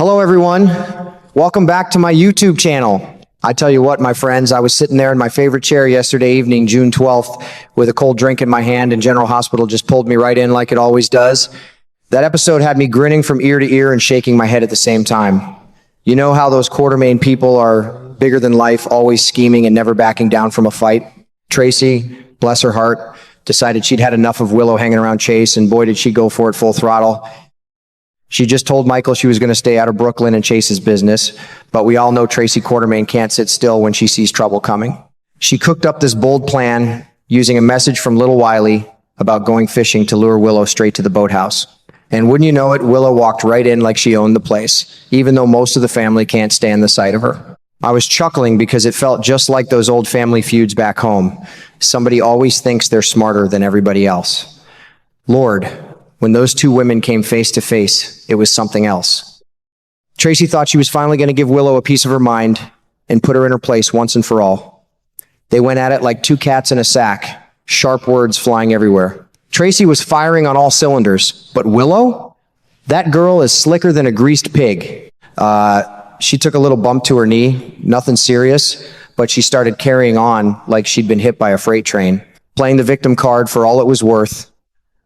Hello everyone, welcome back to my YouTube channel. I tell you what, my friends, I was sitting there in my favorite chair yesterday evening, June 12th, with a cold drink in my hand, and General Hospital just pulled me right in like it always does. That episode had me grinning from ear to ear and shaking my head at the same time. You know how those Quartermain people are bigger than life, always scheming and never backing down from a fight? Tracy, bless her heart, decided she'd had enough of Willow hanging around Chase, and boy did she go for it full throttle. She just told Michael she was going to stay out of Brooklyn and Chase's business, but we all know Tracy Quartermain can't sit still when she sees trouble coming. She cooked up this bold plan using a message from little Wiley about going fishing to lure Willow straight to the boathouse. And wouldn't you know it, Willow walked right in like she owned the place, even though most of the family can't stand the sight of her. I was chuckling because it felt just like those old family feuds back home. Somebody always thinks they're smarter than everybody else. Lord, when those two women came face to face, it was something else. Tracy thought she was finally going to give Willow a piece of her mind and put her in her place once and for all. They went at it like two cats in a sack, sharp words flying everywhere. Tracy was firing on all cylinders, but Willow? That girl is slicker than a greased pig. She took a little bump to her knee, nothing serious, but she started carrying on like she'd been hit by a freight train, playing the victim card for all it was worth,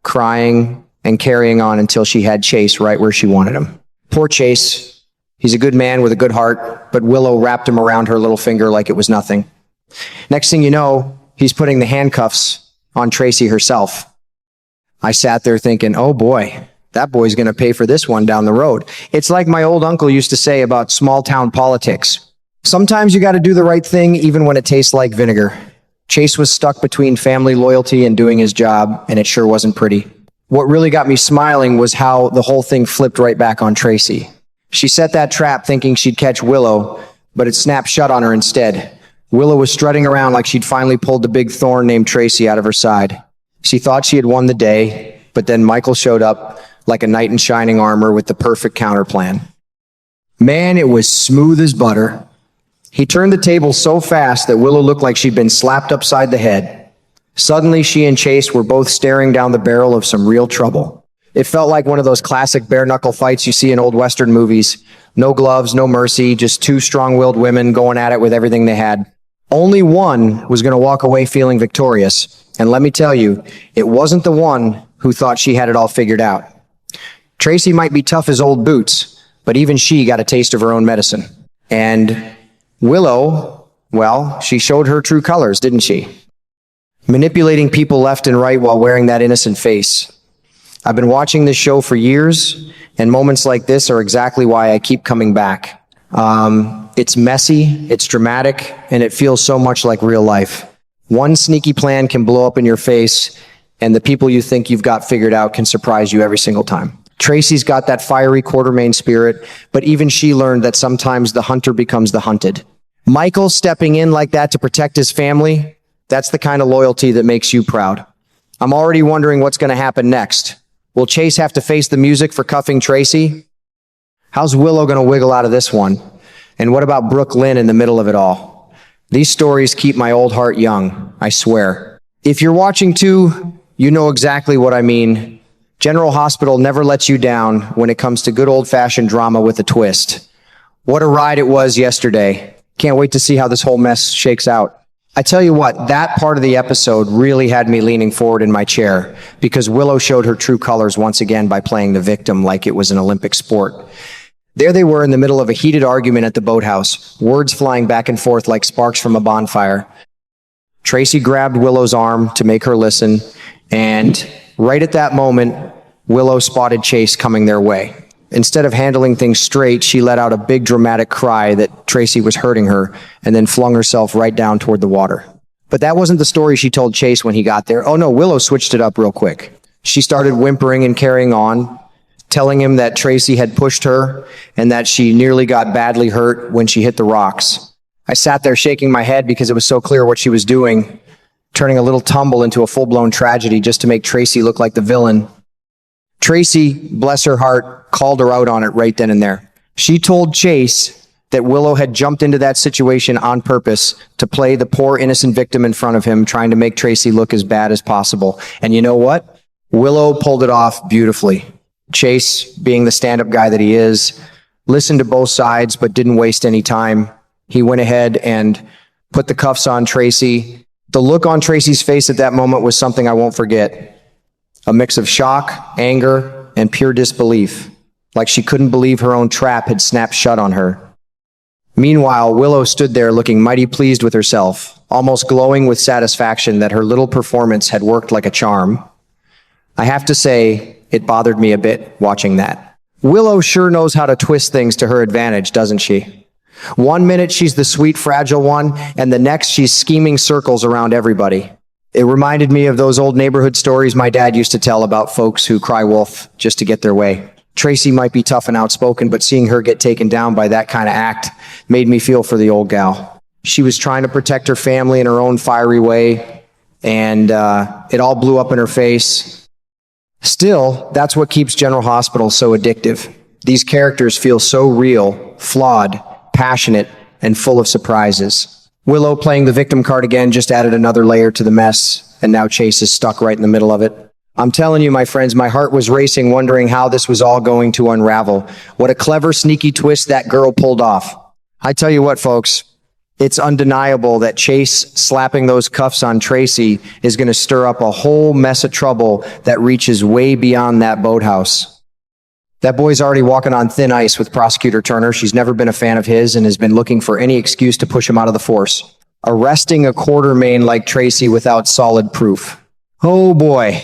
crying and carrying on until she had Chase right where she wanted him. Poor Chase. He's a good man with a good heart, but Willow wrapped him around her little finger like it was nothing. Next thing you know, he's putting the handcuffs on Tracy herself. I sat there thinking, oh boy, that boy's going to pay for this one down the road. It's like my old uncle used to say about small town politics. Sometimes you got to do the right thing even when it tastes like vinegar. Chase was stuck between family loyalty and doing his job, and it sure wasn't pretty. What really got me smiling was how the whole thing flipped right back on Tracy. She set that trap thinking she'd catch Willow, but it snapped shut on her instead. Willow was strutting around like she'd finally pulled the big thorn named Tracy out of her side. She thought she had won the day, but then Michael showed up like a knight in shining armor with the perfect counterplan. Man, it was smooth as butter. He turned the table so fast that Willow looked like she'd been slapped upside the head. Suddenly, she and Chase were both staring down the barrel of some real trouble. It felt like one of those classic bare-knuckle fights you see in old Western movies. No gloves, no mercy, just two strong-willed women going at it with everything they had. Only one was going to walk away feeling victorious. And let me tell you, it wasn't the one who thought she had it all figured out. Tracy might be tough as old boots, but even she got a taste of her own medicine. And Willow, well, she showed her true colors, didn't she? Manipulating people left and right while wearing that innocent face. I've been watching this show for years, and moments like this are exactly why I keep coming back. It's messy, it's dramatic, and it feels so much like real life. One sneaky plan can blow up in your face, and the people you think you've got figured out can surprise you every single time. Tracy's got that fiery Quartermain spirit, but even she learned that sometimes the hunter becomes the hunted. Michael stepping in like that to protect his family, that's the kind of loyalty that makes you proud. I'm already wondering what's going to happen next. Will Chase have to face the music for cuffing Tracy? How's Willow going to wiggle out of this one? And what about Brooke Lynn in the middle of it all? These stories keep my old heart young, I swear. If you're watching too, you know exactly what I mean. General Hospital never lets you down when it comes to good old-fashioned drama with a twist. What a ride it was yesterday. Can't wait to see how this whole mess shakes out. I tell you what, that part of the episode really had me leaning forward in my chair because Willow showed her true colors once again by playing the victim like it was an Olympic sport. There they were in the middle of a heated argument at the boathouse, words flying back and forth like sparks from a bonfire. Tracy grabbed Willow's arm to make her listen, and right at that moment, Willow spotted Chase coming their way. Instead of handling things straight, she let out a big dramatic cry that Tracy was hurting her and then flung herself right down toward the water. But that wasn't the story she told Chase when he got there. Oh no, Willow switched it up real quick. She started whimpering and carrying on, telling him that Tracy had pushed her and that she nearly got badly hurt when she hit the rocks. I sat there shaking my head because it was so clear what she was doing, turning a little tumble into a full-blown tragedy just to make Tracy look like the villain. Tracy, bless her heart, called her out on it right then and there. She told Chase that Willow had jumped into that situation on purpose to play the poor innocent victim in front of him, trying to make Tracy look as bad as possible. And you know what? Willow pulled it off beautifully. Chase, being the stand-up guy that he is, listened to both sides, but didn't waste any time. He went ahead and put the cuffs on Tracy. The look on Tracy's face at that moment was something I won't forget. A mix of shock, anger, and pure disbelief, like she couldn't believe her own trap had snapped shut on her. Meanwhile, Willow stood there looking mighty pleased with herself, almost glowing with satisfaction that her little performance had worked like a charm. I have to say, it bothered me a bit watching that. Willow sure knows how to twist things to her advantage, doesn't she? One minute she's the sweet, fragile one, and the next she's scheming circles around everybody. It reminded me of those old neighborhood stories my dad used to tell about folks who cry wolf just to get their way. Tracy might be tough and outspoken, but seeing her get taken down by that kind of act made me feel for the old gal. She was trying to protect her family in her own fiery way, and it all blew up in her face. Still, that's what keeps General Hospital so addictive. These characters feel so real, flawed, passionate, and full of surprises. Willow playing the victim card again just added another layer to the mess, and now Chase is stuck right in the middle of it. I'm telling you, my friends, my heart was racing, wondering how this was all going to unravel. What a clever, sneaky twist that girl pulled off. I tell you what, folks, it's undeniable that Chase slapping those cuffs on Tracy is going to stir up a whole mess of trouble that reaches way beyond that boathouse. That boy's already walking on thin ice with Prosecutor Turner. She's never been a fan of his and has been looking for any excuse to push him out of the force. Arresting a quartermain like Tracy without solid proof. Oh boy,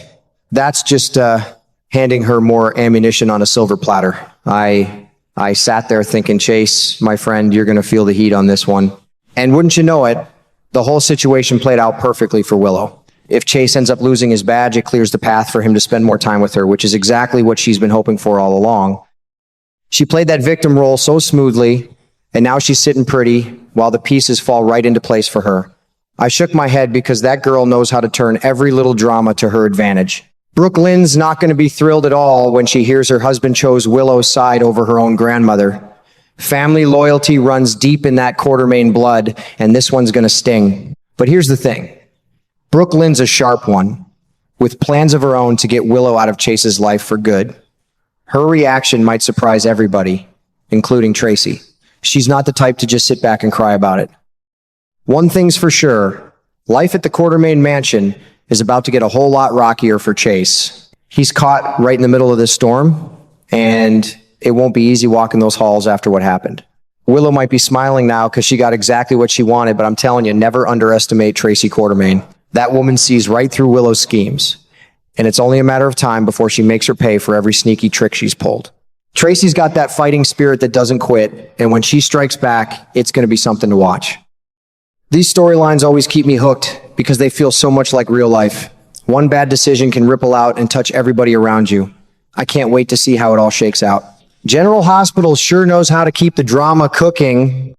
that's just handing her more ammunition on a silver platter. I sat there thinking, Chase, my friend, you're going to feel the heat on this one. And wouldn't you know it, the whole situation played out perfectly for Willow. If Chase ends up losing his badge, it clears the path for him to spend more time with her, which is exactly what she's been hoping for all along. She played that victim role so smoothly, and now she's sitting pretty while the pieces fall right into place for her. I shook my head because that girl knows how to turn every little drama to her advantage. Brooke Lynn's not going to be thrilled at all when she hears her husband chose Willow's side over her own grandmother. Family loyalty runs deep in that quartermain blood, and this one's going to sting. But here's the thing. Brooke Lynn's a sharp one, with plans of her own to get Willow out of Chase's life for good. Her reaction might surprise everybody, including Tracy. She's not the type to just sit back and cry about it. One thing's for sure, life at the Quartermain Mansion is about to get a whole lot rockier for Chase. He's caught right in the middle of this storm, and it won't be easy walking those halls after what happened. Willow might be smiling now because she got exactly what she wanted, but I'm telling you, never underestimate Tracy Quartermain. That woman sees right through Willow's schemes, and it's only a matter of time before she makes her pay for every sneaky trick she's pulled. Tracy's got that fighting spirit that doesn't quit, and when she strikes back, it's going to be something to watch. These storylines always keep me hooked because they feel so much like real life. One bad decision can ripple out and touch everybody around you. I can't wait to see how it all shakes out. General Hospital sure knows how to keep the drama cooking.